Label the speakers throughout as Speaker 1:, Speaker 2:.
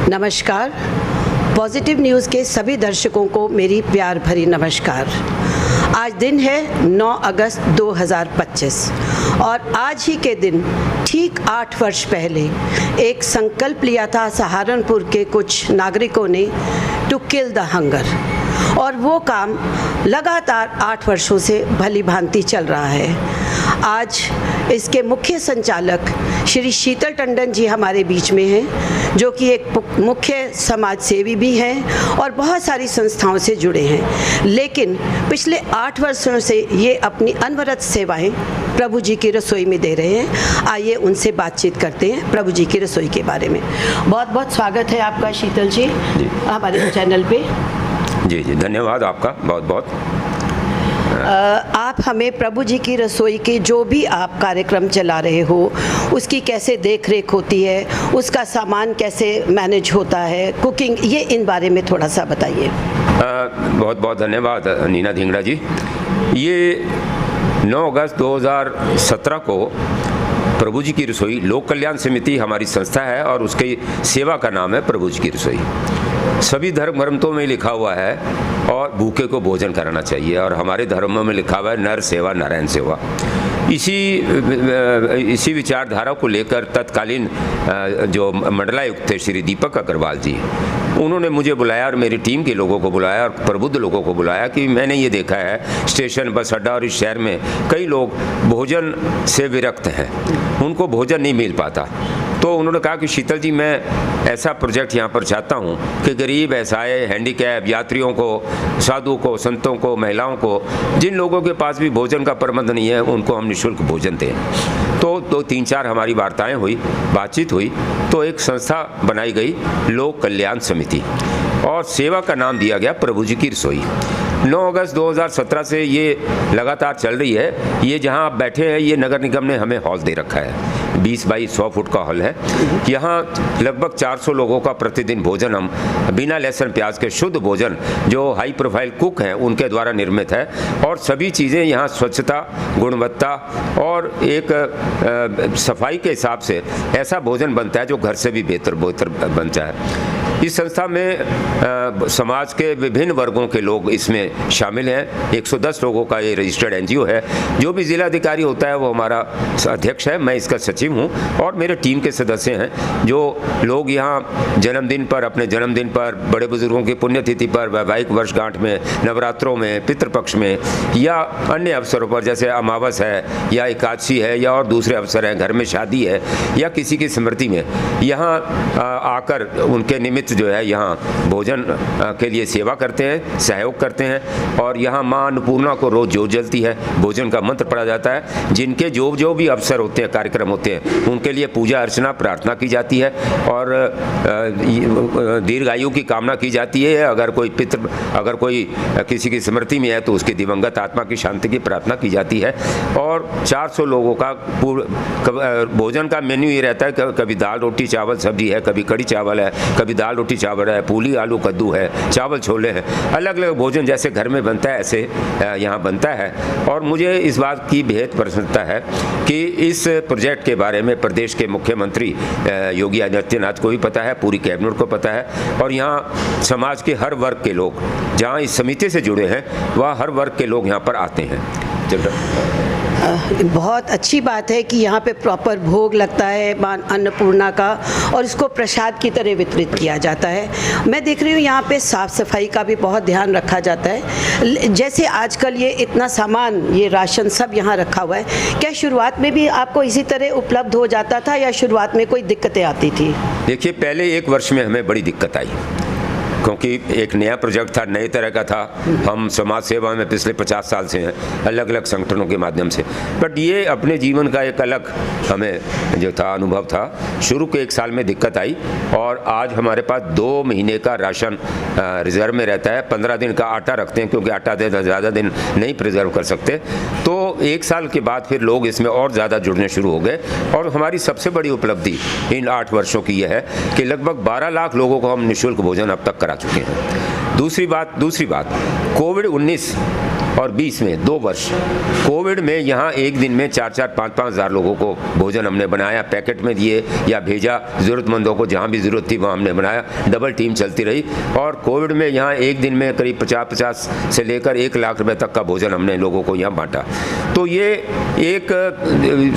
Speaker 1: नमस्कार। Positive news के सभी दर्शकों को मेरी प्यार भरी नमस्कार। आज दिन है 9 अगस्त 2025 और आज ही के दिन ठीक 8 वर्ष पहले एक संकल्प लिया था सहारनपुर के कुछ नागरिकों ने टू किल द हंगर, और वो काम लगातार 8 वर्षों से भली भांति चल रहा है। आज इसके मुख्य संचालक श्री शीतल टंडन जी हमारे बीच में हैं, जो कि एक मुख्य समाज सेवी भी हैं और बहुत सारी संस्थाओं से जुड़े हैं, लेकिन पिछले 8 वर्षों से ये अपनी अनवरत सेवाएं प्रभु जी की रसोई में दे रहे हैं। आइए उनसे बातचीत करते हैं प्रभु जी की रसोई के बारे में। बहुत बहुत स्वागत है आपका शीतल जी हमारे चैनल पे।
Speaker 2: जी जी, धन्यवाद आपका बहुत बहुत।
Speaker 1: आप हमें प्रभु जी की रसोई के जो भी आप कार्यक्रम चला रहे हो उसकी कैसे देख रेख होती है, उसका सामान कैसे मैनेज होता है, कुकिंग, ये इन बारे में थोड़ा सा बताइए।
Speaker 2: बहुत बहुत धन्यवाद नीना धिंगड़ा जी। ये 9 अगस्त 2017 को प्रभु जी की रसोई लोक कल्याण समिति हमारी संस्था है और उसकी सेवा का नाम है प्रभु जी की रसोई। सभी धर्म ग्रंथों में लिखा हुआ है और भूखे को भोजन कराना चाहिए, और हमारे धर्मों में लिखा हुआ है नर सेवा नारायण सेवा। इसी विचारधारा को लेकर तत्कालीन जो मंडलायुक्त थे श्री दीपक अग्रवाल जी, उन्होंने मुझे बुलाया और मेरी टीम के लोगों को बुलाया और प्रबुद्ध लोगों को बुलाया कि मैंने ये देखा है स्टेशन, बस अड्डा और इस शहर में कई लोग भोजन से विरक्त हैं, उनको भोजन नहीं मिल पाता। तो उन्होंने कहा कि शीतल जी, मैं ऐसा प्रोजेक्ट यहाँ पर चाहता हूँ कि गरीब, असहाय, हैंडीकैप यात्रियों को, साधु को, संतों को, महिलाओं को, जिन लोगों के पास भी भोजन का प्रबंध नहीं है, उनको हम निःशुल्क भोजन दें। तो 3-4 हमारी वार्ताएं हुई, बातचीत हुई, तो एक संस्था बनाई गई लोक कल्याण समिति और सेवा का नाम दिया गया प्रभु जी की रसोई। 9 अगस्त 2017 से ये लगातार चल रही है। ये जहाँ आप बैठे हैं, ये नगर निगम ने हमें हॉल दे रखा है, 20 बाई 100 फुट का हॉल है। यहाँ लगभग 400 लोगों का प्रतिदिन भोजन हम बिना लहसुन प्याज के शुद्ध भोजन, जो हाई प्रोफाइल कुक हैं उनके द्वारा निर्मित है, और सभी चीज़ें यहाँ स्वच्छता, गुणवत्ता और एक सफाई के हिसाब से ऐसा भोजन बनता है जो घर से भी बेहतर बनता है। इस संस्था में समाज के विभिन्न वर्गों के लोग इसमें शामिल हैं। 110 लोगों का ये रजिस्टर्ड एनजीओ है। जो भी जिलाधिकारी होता है वो हमारा अध्यक्ष है, मैं इसका सचिव हूँ, और मेरे टीम के सदस्य हैं। जो लोग यहाँ जन्मदिन पर, अपने जन्मदिन पर, बड़े बुजुर्गों की पुण्यतिथि पर, वैवाहिक वर्षगांठ में, नवरात्रों में, पितृपक्ष में या अन्य अवसरों पर, जैसे अमावस है या एकादशी है या और दूसरे अवसर हैं, घर में शादी है या किसी की स्मृति में, यहाँ आकर उनके निमित्त जो है यहाँ भोजन के लिए सेवा करते हैं, सहयोग करते हैं। और यहाँ माँ अन्नपूर्णा को रोज जोत जलती है, भोजन का मंत्र पढ़ा जाता है। जिनके जो भी अवसर होते हैं, कार्यक्रम होते हैं, उनके लिए पूजा अर्चना प्रार्थना की जाती है और दीर्घायु की कामना की जाती है। अगर कोई किसी की स्मृति में है तो उसकी दिवंगत आत्मा की शांति की प्रार्थना की जाती है। और 400 लोगों का भोजन का मेन्यू ये रहता है, कभी दाल रोटी चावल सब्जी है, कभी कड़ी चावल है, कभी दाल रोटी चावल है, पूली आलू कद्दू है, चावल छोले हैं। अलग अलग भोजन जैसे घर में बनता है ऐसे यहाँ बनता है। और मुझे इस बात की बेहद प्रसन्नता है कि इस प्रोजेक्ट के बारे में प्रदेश के मुख्यमंत्री योगी आदित्यनाथ को भी पता है, पूरी कैबिनेट को पता है, और यहाँ समाज के हर वर्ग के लोग जहाँ इस समिति से जुड़े हैं वह हर वर्ग के लोग यहाँ पर आते हैं।
Speaker 1: बहुत अच्छी बात है कि यहाँ पे प्रॉपर भोग लगता है मां अन्नपूर्णा का, और इसको प्रसाद की तरह वितरित किया जाता है। मैं देख रही हूँ यहाँ पे साफ़ सफाई का भी बहुत ध्यान रखा जाता है। जैसे आजकल ये इतना सामान, ये राशन सब यहाँ रखा हुआ है, क्या शुरुआत में भी आपको इसी तरह उपलब्ध हो जाता था या शुरुआत में कोई दिक्कतें आती थी?
Speaker 2: देखिए, पहले 1 वर्ष में हमें बड़ी दिक्कत आई, क्योंकि एक नया प्रोजेक्ट था, नए तरह का था। हम समाज सेवा में पिछले 50 साल से हैं, अलग अलग संगठनों के माध्यम से, बट ये अपने जीवन का एक अलग हमें जो था अनुभव था। शुरू के 1 साल में दिक्कत आई, और आज हमारे पास 2 महीने का राशन रिजर्व में रहता है। 15 दिन का आटा रखते हैं, क्योंकि आटा ज़्यादा दिन नहीं प्रिजर्व कर सकते। तो 1 साल के बाद फिर लोग इसमें और ज़्यादा जुड़ने शुरू हो गए, और हमारी सबसे बड़ी उपलब्धि इन 8 वर्षों की यह है कि लगभग 12 लाख लोगों को हम निःशुल्क भोजन अब तक करा चुके हैं। दूसरी बात, कोविड-19 और 20 में 2 वर्ष कोविड में यहाँ एक दिन में 4-4, 5-5 हज़ार लोगों को भोजन हमने बनाया, पैकेट में दिए या भेजा, ज़रूरतमंदों को जहाँ भी ज़रूरत थी वहाँ हमने बनाया। डबल टीम चलती रही और कोविड में यहाँ एक दिन में करीब 50 से लेकर 1 लाख रुपए तक का भोजन हमने लोगों को यहाँ बांटा। तो ये एक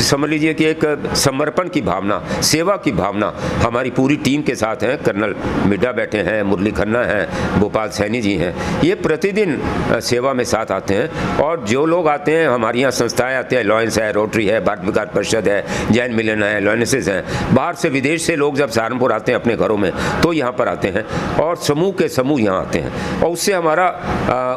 Speaker 2: समझ लीजिए कि एक समर्पण की भावना, सेवा की भावना हमारी पूरी टीम के साथ है। कर्नल मिड्ढा बैठे हैं, मुरली खन्ना हैं, भोपाल सैनी जी हैं, ये प्रतिदिन सेवा में साथ आते हैं। और जो लोग आते हैं, हमारी यहाँ संस्थाएं आते हैं, लॉयंस है, रोटरी है, भारत विकास परिषद है, जैन मिलन है, लॉयनेसेस हैं। बाहर से विदेश से लोग जब सहारनपुर आते हैं अपने घरों में तो यहाँ पर आते हैं और समूह के समूह यहाँ आते हैं और उससे हमारा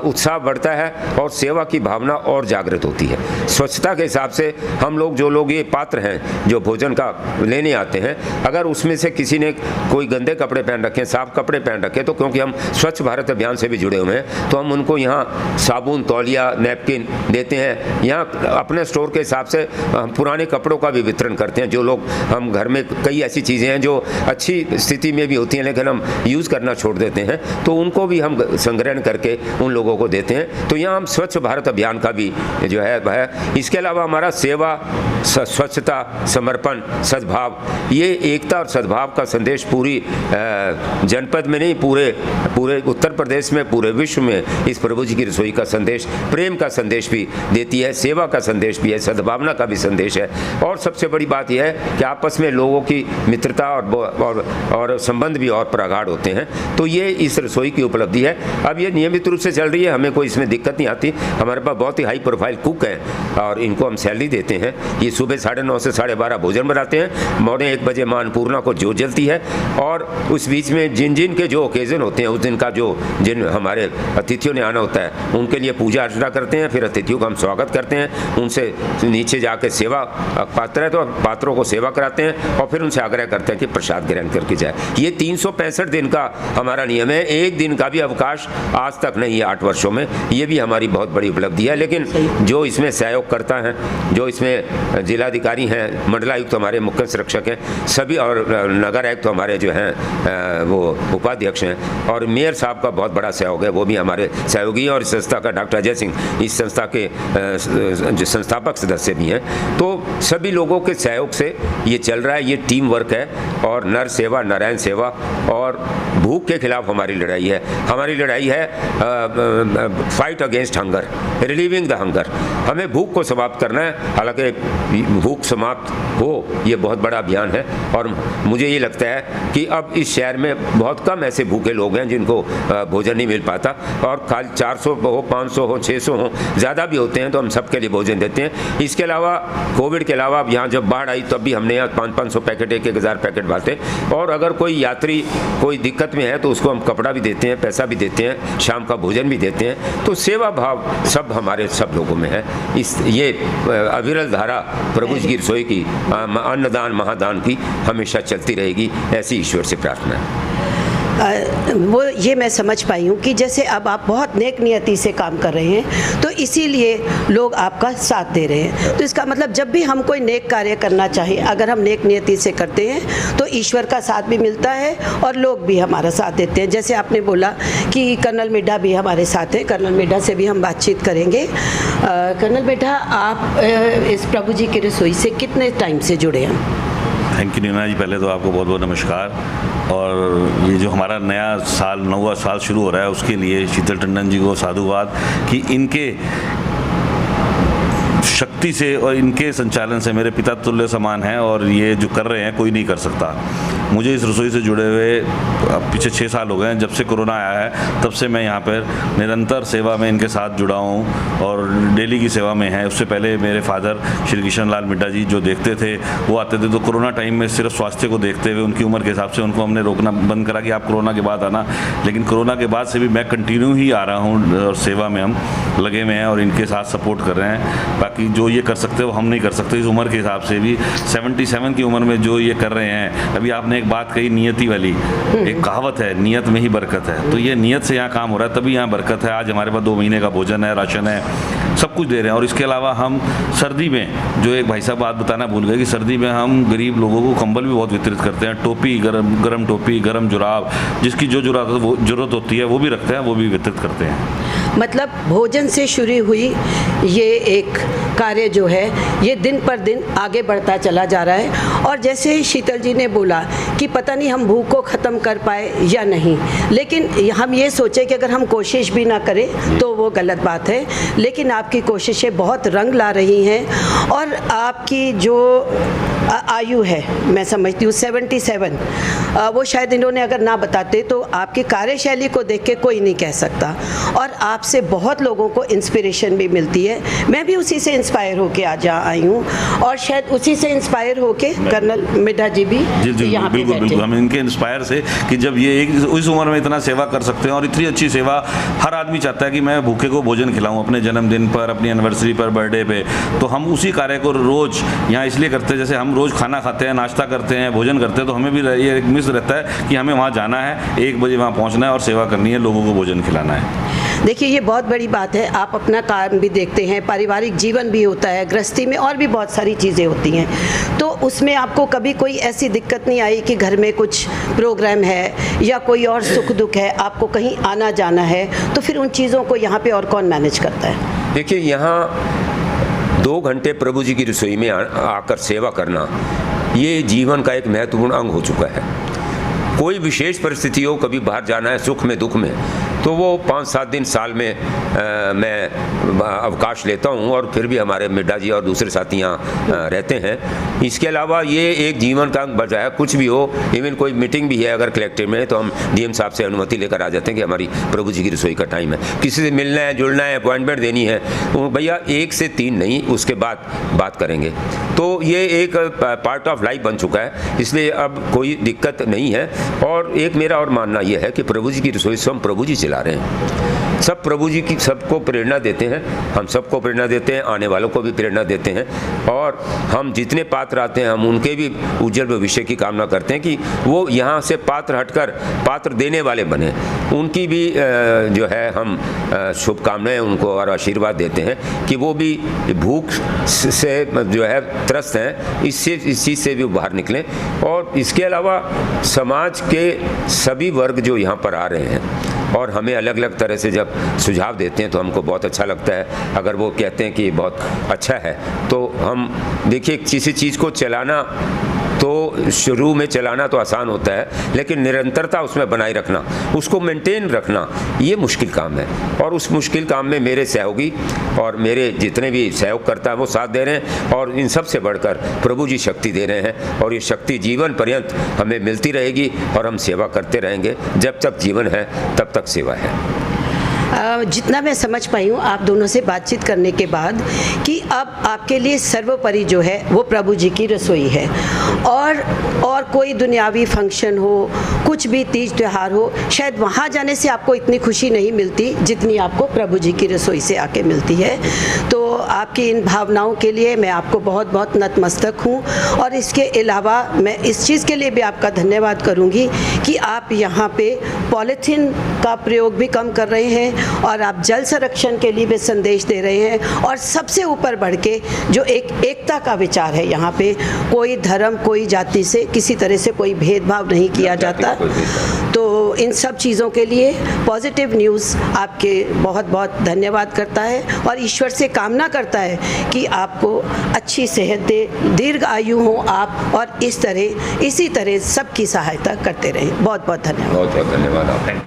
Speaker 2: उत्साह बढ़ता है और सेवा की भावना और जागृत होती है। स्वच्छता के हिसाब से हम लोग, जो लोग ये पात्र हैं जो भोजन का लेने आते हैं, अगर उसमें से किसी ने कोई गंदे कपड़े पहन रखे हैं, साफ कपड़े पहन रखे, तो क्योंकि हम स्वच्छ भारत अभियान से भी जुड़े हुए हैं तो हम उनको यहाँ साबुन, तौलिया, नैपकिन देते हैं। यहाँ अपने स्टोर के हिसाब से हम पुराने कपड़ों का भी वितरण करते हैं। जो लोग, हम घर में कई ऐसी चीज़ें हैं जो अच्छी स्थिति में भी होती हैं लेकिन हम यूज़ करना छोड़ देते हैं, तो उनको भी हम संग्रहण करके उन लोगों को देते हैं। तो यहाँ हम स्वच्छ भारत अभियान का भी जो है। इसके अलावा हमारा सेवा, स्वच्छता, समर्पण, सद्भाव, ये एकता और सद्भाव का संदेश पूरी जनपद में नहीं, पूरे उत्तर प्रदेश में, पूरे विश्व में इस प्रभु जी की रसोई का संदेश प्रेम का संदेश भी देती है, सेवा का संदेश भी है, सद्भावना का भी संदेश है। और सबसे बड़ी बात यह है कि आपस में लोगों की मित्रता और संबंध भी और प्रगाढ़ होते हैं। तो ये इस रसोई की उपलब्धि है। अब ये नियमित रूप से चल रही है, हमें कोई इसमें दिक्कत नहीं आती। हमारे पास बहुत ही हाई प्रोफाइल कुक हैं और इनको हम सैलरी देते हैं। ये सुबह 9:30 से 12:30 भोजन बनाते हैं, मौने 1 बजे मां अन्नपूर्णा को जोत जलती है और उस बीच में जिन के जो ओकेजन होते हैं, उस दिन का जिन हमारे अतिथियों ने आना होता है उनके लिए पूजा अर्चना करते हैं। फिर अतिथियों का हम स्वागत करते हैं, उनसे नीचे जाके सेवा पात्र है तो पात्रों को सेवा कराते हैं और फिर उनसे आग्रह करते हैं कि प्रसाद ग्रहण करके जाए। ये 365 दिन का हमारा नियम है, एक दिन का भी अवकाश आज तक नहीं है 8 वर्षों में। ये भी हमारी बहुत बड़ी उपलब्धि है। लेकिन जो इसमें सहयोग करता है, जो इसमें जिलाधिकारी हैं, मंडलायुक्त हमारे मुख्य संरक्षक हैं सभी, और नगर आयुक्त तो हमारे जो हैं वो उपाध्यक्ष हैं, और मेयर साहब का बहुत बड़ा सहयोग है, वो भी हमारे सहयोगी हैं। और इस संस्था का डॉक्टर अजय सिंह इस संस्था के जो संस्थापक सदस्य भी हैं। तो सभी लोगों के सहयोग से ये चल रहा है। ये टीम वर्क है और नर सेवा, नारायण सेवा और भूख के खिलाफ हमारी लड़ाई है। हमारी लड़ाई है fight against hunger, relieving the hunger. हमें भूख को समाप्त करना है। हालांकि भूख समाप्त हो ये बहुत बड़ा अभियान है और मुझे ये लगता है कि अब इस शहर में बहुत कम ऐसे भूखे लोग हैं जिनको भोजन नहीं मिल पाता। और खाली 400 हो, 500 हो, 600 हो, ज़्यादा भी होते हैं तो हम सबके लिए भोजन देते हैं। इसके अलावा कोविड के अलावा अब यहाँ जब बाढ़ आई तब भी हमने यहाँ 500 पैकेट, 1,000 पैकेट बांटे। और अगर कोई यात्री कोई दिक्कत में है तो उसको हम कपड़ा भी देते हैं, पैसा भी देते हैं, शाम का भोजन भी देते हैं। तो सेवा भाव सब हमारे सब लोगों में है। ये अविरल धारा प्रभु जी की रसोई की, अन्नदान महादान की हमेशा चलती रहेगी, ऐसी ईश्वर से प्रार्थना है।
Speaker 1: वो ये मैं समझ पाई हूँ कि जैसे अब आप बहुत नेक नियति से काम कर रहे हैं तो इसीलिए लोग आपका साथ दे रहे हैं। तो इसका मतलब जब भी हम कोई नेक कार्य करना चाहें, अगर हम नेक नियति से करते हैं तो ईश्वर का साथ भी मिलता है और लोग भी हमारा साथ देते हैं। जैसे आपने बोला कि कर्नल मिड्ढा भी हमारे साथ हैं, कर्नल मिड्ढा से भी हम बातचीत करेंगे। कर्नल मिड्ढा, आप इस प्रभु जी की रसोई से कितने टाइम से जुड़े हैं?
Speaker 3: थैंक यू नीना जी, पहले तो आपको बहुत बहुत नमस्कार। और ये जो हमारा नया साल, 9वां साल शुरू हो रहा है, उसके लिए शीतल टंडन जी को साधुवाद कि इनके शक्ति से और इनके संचालन से मेरे पिता तुल्य समान हैं और ये जो कर रहे हैं कोई नहीं कर सकता। मुझे इस रसोई से जुड़े हुए पीछे 6 साल हो गए हैं। जब से कोरोना आया है तब से मैं यहाँ पर निरंतर सेवा में इनके साथ जुड़ा हूँ और डेली की सेवा में है। उससे पहले मेरे फादर श्री किशन लाल मिड्ढा जी जो देखते थे, वो आते थे तो कोरोना टाइम में सिर्फ स्वास्थ्य को देखते हुए उनकी उम्र के हिसाब से उनको हमने रोकना बंद करा कि आप कोरोना के बाद आना। लेकिन कोरोना के बाद से भी मैं कंटिन्यू ही आ रहा हूँ और सेवा में हम लगे हुए हैं और इनके साथ सपोर्ट कर रहे हैं। बाकी जो ये कर सकते हो हम नहीं कर सकते। इस उम्र के हिसाब से भी 77 की उम्र में जो ये कर रहे हैं, अभी आपने एक बात कही नियति वाली, एक कहावत है, नियत में ही बरकत है। तो ये नियत से यहाँ काम हो रहा है तभी यहाँ बरकत है। आज हमारे पास 2 महीने का भोजन है, राशन है, सब कुछ दे रहे हैं। और इसके अलावा हम सर्दी में, जो एक भाई साहब बात बताना भूल गए, कि सर्दी में हम गरीब लोगों को कंबल भी बहुत वितरित करते हैं, टोपी, गरम टोपी, गरम जुराब, जिसकी जो जरूरत होती है वो भी रखते हैं, वो भी वितरित करते हैं।
Speaker 1: मतलब भोजन से शुरू हुई ये एक कार्य जो है ये दिन पर दिन आगे बढ़ता चला जा रहा है। और जैसे शीतल जी ने बोला कि पता नहीं हम भूख को ख़त्म कर पाए या नहीं, लेकिन हम ये सोचें कि अगर हम कोशिश भी ना करें तो वो गलत बात है। लेकिन आपकी कोशिशें बहुत रंग ला रही हैं और आपकी जो आयु है, मैं समझती हूँ 77, वो शायद इन्होंने अगर ना बताते तो आपकी कार्यशैली को देख के कोई नहीं कह सकता। और आपसे बहुत लोगों को इंस्पिरेशन भी मिलती है। मैं भी उसी से इंस्पायर होके आज यहाँ आई हूँ और शायद उसी से इंस्पायर होके कर्नल मिड्ढा जी भी यहाँ पे बैठे।
Speaker 3: बिल्कुल हम इनके इंस्पायर से कि जब ये एक इस उम्र में इतना सेवा कर सकते हैं और इतनी अच्छी सेवा, हर आदमी चाहता है कि मैं भूखे को भोजन खिलाऊं अपने जन्मदिन पर, अपनी एनिवर्सरी पर, बर्थडे पे। तो हम उसी कार्य को रोज़ यहाँ इसलिए करते हैं, जैसे हम रोज़ खाना खाते हैं, नाश्ता करते हैं, भोजन करते हैं, तो हमें भी ये एक मिस रहता है कि हमें वहाँ जाना है, 1 बजे वहाँ पहुँचना है और सेवा करनी है, लोगों को भोजन खिलाना है।
Speaker 1: देखिए ये बहुत बड़ी बात है। आप अपना काम भी देखते हैं, पारिवारिक जीवन भी होता है, गृहस्थी में और भी बहुत सारी चीज़ें होती हैं, तो उसमें आपको कभी कोई ऐसी दिक्कत नहीं आई कि घर में कुछ प्रोग्राम है या कोई और सुख दुख है, आपको कहीं आना जाना है, तो फिर उन चीज़ों को यहाँ पे और कौन मैनेज करता है?
Speaker 2: देखिए, यहाँ 2 घंटे प्रभु जी की रसोई में आकर सेवा करना ये जीवन का एक महत्वपूर्ण अंग हो चुका है। कोई विशेष परिस्थिति हो, कभी बाहर जाना है सुख में दुख में, तो वो 5-7 दिन साल में मैं अवकाश लेता हूँ और फिर भी हमारे मिड्ढा जी और दूसरे साथी यहाँ रहते हैं। इसके अलावा ये एक जीवन का अंग बचा है। कुछ भी हो, इवन कोई मीटिंग भी है अगर कलेक्टर में, तो हम डीएम साहब से अनुमति लेकर आ जाते हैं कि हमारी प्रभु जी की रसोई का टाइम है, किसी से मिलना है, जुड़ना है, अपॉइंटमेंट देनी है, तो भैया 1 से 3 नहीं, उसके बाद बात करेंगे। तो ये एक पार्ट ऑफ लाइफ बन चुका है, इसलिए अब कोई दिक्कत नहीं है। और एक मेरा और मानना यह है कि प्रभु जी की रसोई स्वयं प्रभु जी चला रहे हैं। सब प्रभु जी की सबको प्रेरणा देते हैं, हम सबको प्रेरणा देते हैं, आने वालों को भी प्रेरणा देते हैं। और हम जितने पात्र आते हैं, हम उनके भी उज्जवल भविष्य की कामना करते हैं कि वो यहाँ से पात्र हटकर पात्र देने वाले बने। उनकी भी जो है हम शुभकामनाएं उनको और आशीर्वाद देते हैं कि वो भी भूख से जो है त्रस्त हैं, इस चीज़ से भी बाहर निकलें। और इसके अलावा समाज के सभी वर्ग जो यहाँ पर आ रहे हैं और हमें अलग अलग तरह से जब सुझाव देते हैं तो हमको बहुत अच्छा लगता है। अगर वो कहते हैं कि बहुत अच्छा है, तो हम देखिए, किसी चीज़ को चलाना तो शुरू में चलाना तो आसान होता है, लेकिन निरंतरता उसमें बनाए रखना, उसको मेंटेन रखना, ये मुश्किल काम है। और उस मुश्किल काम में मेरे सहयोगी और मेरे जितने भी सहयोग करता है वो साथ दे रहे हैं। और इन सब से बढ़कर प्रभु जी शक्ति दे रहे हैं और ये शक्ति जीवन पर्यंत हमें मिलती रहेगी और हम सेवा करते रहेंगे। जब तक जीवन है तब तक सेवा है।
Speaker 1: जितना मैं समझ पाई हूँ आप दोनों से बातचीत करने के बाद, कि अब आपके लिए सर्वोपरि जो है वो प्रभु जी की रसोई है। और कोई दुनियावी फंक्शन हो, कुछ भी तीज त्यौहार हो, शायद वहाँ जाने से आपको इतनी खुशी नहीं मिलती जितनी आपको प्रभु जी की रसोई से आके मिलती है। तो आपकी इन भावनाओं के लिए मैं आपको बहुत बहुत नतमस्तक हूँ। और इसके अलावा मैं इस चीज़ के लिए भी आपका धन्यवाद करूँगी कि आप यहाँ पे पॉलीथीन का प्रयोग भी कम कर रहे हैं और आप जल संरक्षण के लिए भी संदेश दे रहे हैं। और सबसे ऊपर बढ़ के जो एक एकता का विचार है, यहाँ पे कोई धर्म, कोई जाति से किसी तरह से कोई भेदभाव नहीं किया जाता। तो इन सब चीज़ों के लिए पॉजिटिव न्यूज़ आपके बहुत बहुत धन्यवाद करता है और ईश्वर से कामना करता है कि आपको अच्छी सेहत दे, दीर्घ आयु हो आप, और इसी तरह सबकी सहायता करते रहें। बहुत बहुत धन्यवाद।
Speaker 2: बहुत बहुत धन्यवाद आप।